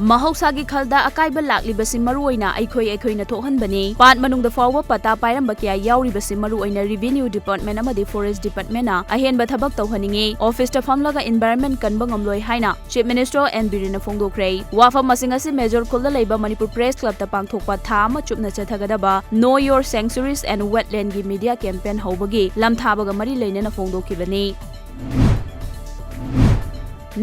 Mahausaगी khalda akaiba laklibasi maruoina aikhoina thohanbani pat manungda fawba pata pairamba kya yauribasi maruoina revenue department amadi forest department na ahenba thabak tawhaningi office ta famlaga environment kanba ngamloi haina chief minister N Birina phongdokre wafa masingasi major khulda leiba Manipur press club ta pangthokpa tha ama chupna chathagadaba know your sanctuaries and wetland gi media campaign hobagi lamthabaga mari leinana phongdokibani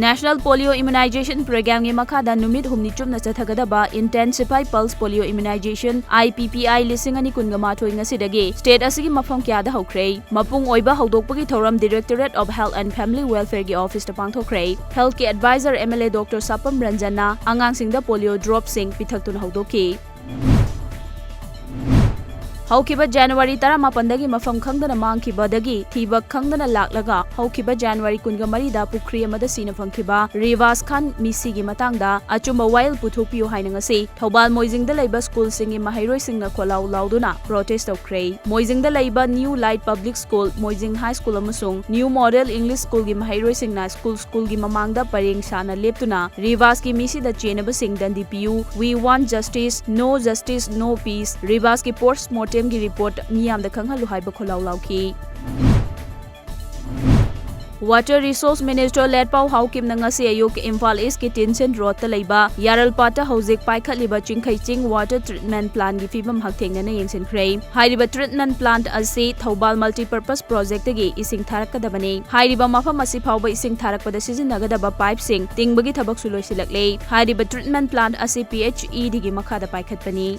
National Polio Immunization Program ngi makhada numit humni chupna chathagadaba Intensify Pulse Polio Immunization IPPI lisingani kunga mathoi ngasidagi state asigi mafam kyada hokre mapung oiba hodokpagi thoram Directorate of Health and Family Welfare gi office ta pangthokre Health Care Advisor MLA Dr. Sapam Ranjana angang singda polio drop sing pithaktuna hodoki Haukiba January tara mapandagi mafam khangdana mangkibadagi thiba khangdana laklaga haukiba January kunga marida pukri amada sina phangkiba Rivas Khan misi gi matangda achumba wild puthokpiu haina ngasi Thobal Moijingda leiba school singi mahairoi singna kholau lauduna protest okre Moijingda leiba New Light Public School Moijing High School amasung New Model English School gi mahairoi singna school gi mamangda pareng sana leptuna Rivas ki misi da chenaba sing dandi piu We want justice no peace Rivas ki post mortem की report मियाम the खंगहलु HYBE खोलाउ लाउकी Water Resource Minister led Pau Haukim Nangasi Ayuk Imphal East ki Tinsen Road ta leiba Yaralpata Hauzik Paikhat liba Chingkhai Ching Water Treatment Plant gi fibam hakthengna na yengsin khrei Hairiba treatment plant asi Thobal Multipurpose Project gi ising tharakadabani Hairiba mafam asi phawba ising tharakpada sizinnagadaba pipe sing tingbagi thabak suloi silakle Hairiba treatment plant asi PHE digi makhada paikhatpani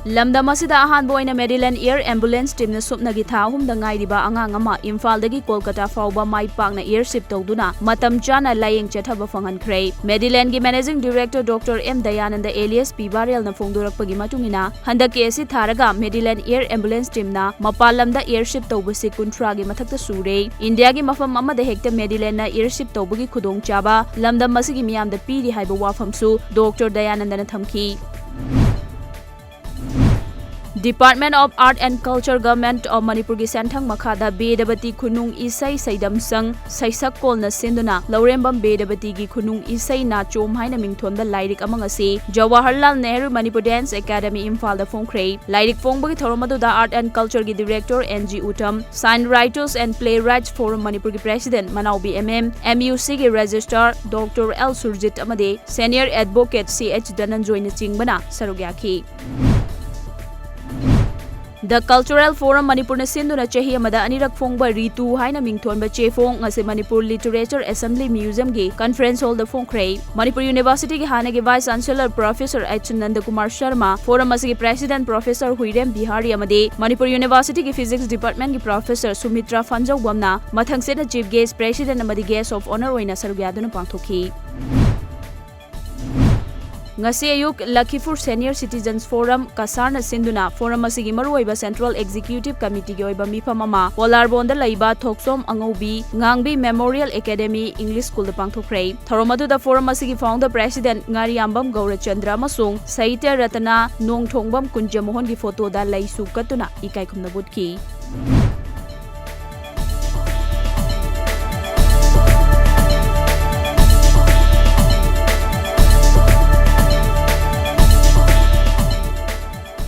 Lamda masida ahan boina Maryland Air Ambulance team na supna gi tha hum da ngairiba angang ama Imphal dagi Kolkata fawba mai pakna airship tawduna matam chana layeng chathaba fangan khrei Maryland gi Managing Director Dr. M Dayananda alias P Barel na phongdorakpagi matungina handaki asi tharaga Maryland Air Ambulance team na mapalam da airship tawbasi kunthra gi mathakta sure India gi mafam amada hekta Maryland na airship tawbagi khudong chaba lamda masigi miyam da piri haiba wafamsu Dr. Dayananda na thamki Department of Art and Culture Government of Manipur gi senthang makhada Bedabati khunung isai saidam sang saisak kolna sinduna Laurembam Bedabati gi khunung isai na chom haina mingthonda lairik amang ase Jawaharlal Nehru Manipur Dance Academy Imphal da phongkhrei lairik phongbagi thoramadu da Art and Culture gi Director NG Utam Sign Writers and Playwrights Forum Manipur gi President Manaubi MUC gi Registrar Dr. L Surjit amade Senior Advocate CH Dananjoy na chingbana sarugyaki The Cultural Forum Manipur na sinduna chahi amada anirak phongba ritu haina mingthonba chefong ngase Manipur Literature Assembly Museum gi conference hall da phongkhrei Manipur University gi hana gi Vice Chancellor Professor H Nandakumar Sharma forum asigi President Professor Huirem Bihari amade Manipur University gi Physics Department gi Professor Sumitra Fanjawbamna mathang sena Chief Guest President amadi Guest of Honor oina sarugyaduna pangthokhi Ngasi ayuk Lakhipur Senior Citizens Forum kasarna sinduna forum asigi maruoiba Central Executive Committee gi oiba mifam ama Polarbonda laiba Thoksom Angaubi Ngangbi Memorial Academy English School da pangthokhrei Thoromadu da forum asigi founder President Ngariambam Gaurachandra amasung Sahitya Ratna Nongthongbam Kunjamohon gi photo da laisu katuna ikai khumna budki